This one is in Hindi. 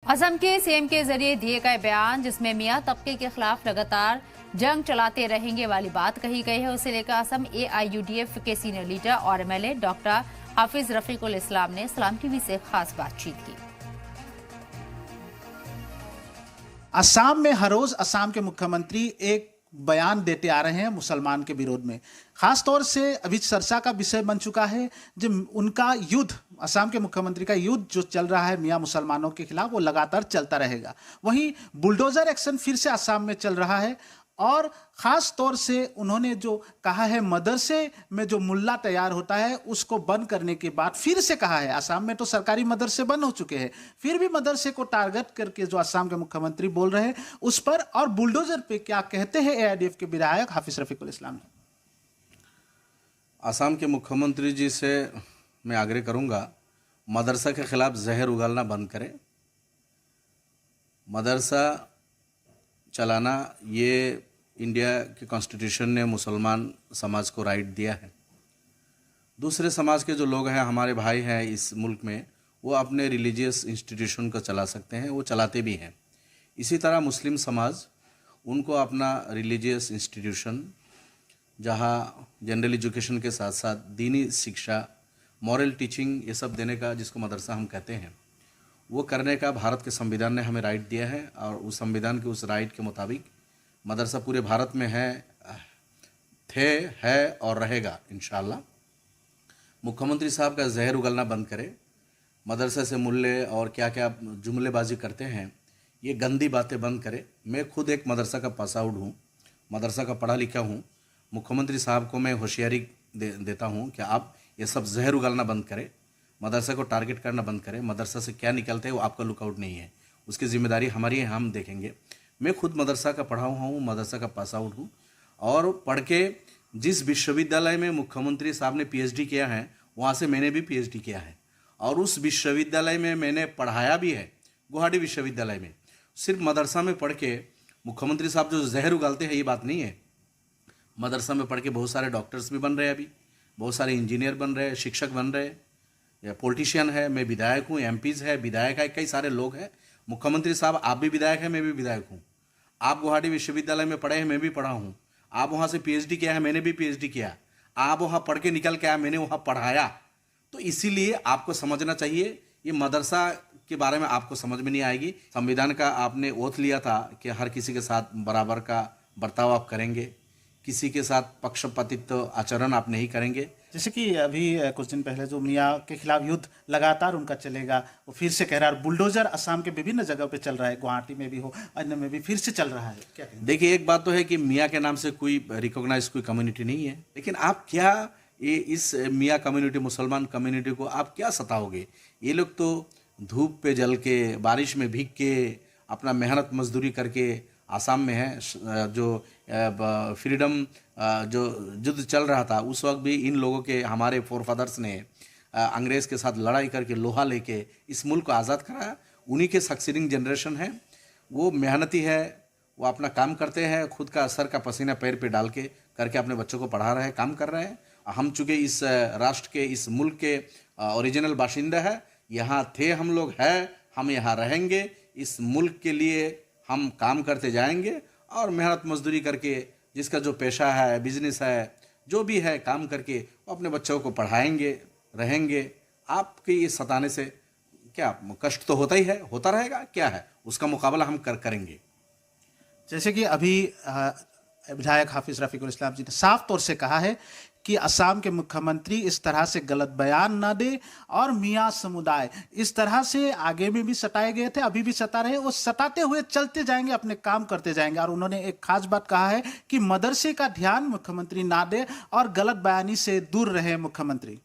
असम के सीएम के जरिए दिए गए बयान जिसमें मियां तबके के खिलाफ लगातार जंग चलाते रहेंगे वाली बात कही गई है, उसे लेकर असम एआईयूडीएफ के सीनियर लीडर और एमएलए डॉक्टर हाफिज रफीकुल इस्लाम ने सलाम टीवी से खास बातचीत की। असम में हर रोज असम के मुख्यमंत्री एक बयान देते आ रहे हैं मुसलमान के विरोध में। खास तौर से अभी चर्चा का विषय बन चुका है जो उनका युद्ध, असम के मुख्यमंत्री का युद्ध जो चल रहा है मियां मुसलमानों के खिलाफ, वो लगातार चलता रहेगा। वहीं बुलडोजर एक्शन फिर से असम में चल रहा है और खास तौर से उन्होंने जो कहा है मदरसे में जो मुल्ला तैयार होता है उसको बंद करने के बाद फिर से कहा है, असम में तो सरकारी मदरसे बंद हो चुके हैं, फिर भी मदरसे को टारगेट करके जो असम के मुख्यमंत्री बोल रहे हैं उस पर और बुलडोजर पे क्या कहते हैं एआईयूडीएफ के विधायक हाफिज रफीकुल इस्लाम। असम के मुख्यमंत्री जी से मैं आग्रह करूंगा, मदरसा के खिलाफ जहर उगलना बंद करें। मदरसा चलाना ये इंडिया के कॉन्स्टिट्यूशन ने मुसलमान समाज को राइट दिया है। दूसरे समाज के जो लोग हैं, हमारे भाई हैं इस मुल्क में, वो अपने रिलीजियस इंस्टीट्यूशन को चला सकते हैं, वो चलाते भी हैं। इसी तरह मुस्लिम समाज, उनको अपना रिलीजियस इंस्टीट्यूशन जहाँ जनरल एजुकेशन के साथ साथ दीनी शिक्षा, मॉरल टीचिंग, ये सब देने का जिसको मदरसा हम कहते हैं, वो करने का भारत के संविधान ने हमें राइट दिया है। और उस संविधान के उस राइट के मुताबिक मदरसा पूरे भारत में है और रहेगा इंशाअल्लाह। मुख्यमंत्री साहब का जहर उगलना बंद करें। मदरसा से मुल्ले और क्या क्या जुमलेबाजी करते हैं, ये गंदी बातें बंद करें। मैं खुद एक मदरसा का पास आउट हूँ, मदरसा का पढ़ा लिखा हूँ। मुख्यमंत्री साहब को मैं होशियारी देता हूँ कि आप ये सब जहर उगलना बंद करें, मदरसा को टारगेट करना बंद करें। मदरसा से क्या निकलते हैं वो आपका लुकआउट नहीं है, उसकी जिम्मेदारी हमारी है, हम देखेंगे। मैं खुद मदरसा का पढ़ा हुआ हूँ, मदरसा का पास आउट हूँ और पढ़ के जिस विश्वविद्यालय में मुख्यमंत्री साहब ने पीएचडी किया है वहाँ से मैंने भी पीएचडी किया है और उस विश्वविद्यालय में मैंने पढ़ाया भी है, गुवाहाटी विश्वविद्यालय में। सिर्फ मदरसा में पढ़ के मुख्यमंत्री साहब जो जहर उगालते हैं ये बात नहीं है। मदरसा में पढ़ के बहुत सारे डॉक्टर्स भी बन रहे हैं, अभी बहुत सारे इंजीनियर बन रहे हैं, शिक्षक बन रहे हैं, या पॉलिटिशियन है, मैं विधायक हूँ, एमपीज है, विधायक है, कई सारे लोग हैं। मुख्यमंत्री साहब आप भी विधायक हैं, मैं भी विधायक हूँ। आप गुवाहाटी विश्वविद्यालय में पढ़े हैं, मैं भी पढ़ा हूँ। आप वहाँ से पीएचडी किया है, मैंने भी पीएचडी किया। आप वहाँ पढ़ के निकल के आया, मैंने वहाँ पढ़ाया। तो इसीलिए आपको समझना चाहिए, ये मदरसा के बारे में आपको समझ में नहीं आएगी। संविधान का आपने ओथ लिया था कि हर किसी के साथ बराबर का बर्ताव आप करेंगे, किसी के साथ पक्षपातित्व आचरण आप नहीं करेंगे। जैसे कि अभी कुछ दिन पहले जो मियां के खिलाफ युद्ध लगातार उनका चलेगा, वो फिर से कह रहा है। बुलडोजर असम के विभिन्न जगह पे चल रहा है, गुवाहाटी में भी हो, अन्य में भी फिर से चल रहा है, क्या कहेंगे? देखिए, एक बात तो है कि मियां के नाम से कोई रिकॉग्नाइज कोई कम्युनिटी नहीं है, लेकिन आप क्या ये इस मियां कम्युनिटी, मुसलमान कम्युनिटी को आप क्या सताओगे? ये लोग तो धूप पे जल के, बारिश में भीग के, अपना मेहनत मजदूरी करके आसाम में है। जो फ्रीडम जो युद्ध चल रहा था उस वक्त भी इन लोगों के, हमारे फोरफादर्स ने अंग्रेज के साथ लड़ाई करके लोहा लेके इस मुल्क को आज़ाद कराया। उन्हीं के सक्सीडिंग जनरेशन है, वो मेहनती है, वो अपना काम करते हैं, खुद का सर का पसीना पैर पे डाल के करके अपने बच्चों को पढ़ा रहे हैं, काम कर रहे हैं। हम चूँकि इस राष्ट्र के, इस मुल्क के ओरिजिनल बाशिंदा है, यहाँ थे हम लोग, हैं, हम यहाँ रहेंगे। इस मुल्क के लिए हम काम करते जाएंगे और मेहनत मजदूरी करके, जिसका जो पेशा है, बिजनेस है, जो भी है, काम करके वो अपने बच्चों को पढ़ाएंगे, रहेंगे। आपके ये सताने से क्या कष्ट तो होता ही है, होता रहेगा, क्या है, उसका मुकाबला हम करेंगे। जैसे कि अभी विधायक हाफिज रफीकुल इस्लाम जी ने साफ तौर से कहा है कि असम के मुख्यमंत्री इस तरह से गलत बयान न दे और मियां समुदाय इस तरह से आगे में भी सताए गए थे, अभी भी सता रहे, वो सताते हुए चलते जाएंगे, अपने काम करते जाएंगे। और उन्होंने एक खास बात कहा है कि मदरसे का ध्यान मुख्यमंत्री ना दे और गलत बयानी से दूर रहे मुख्यमंत्री।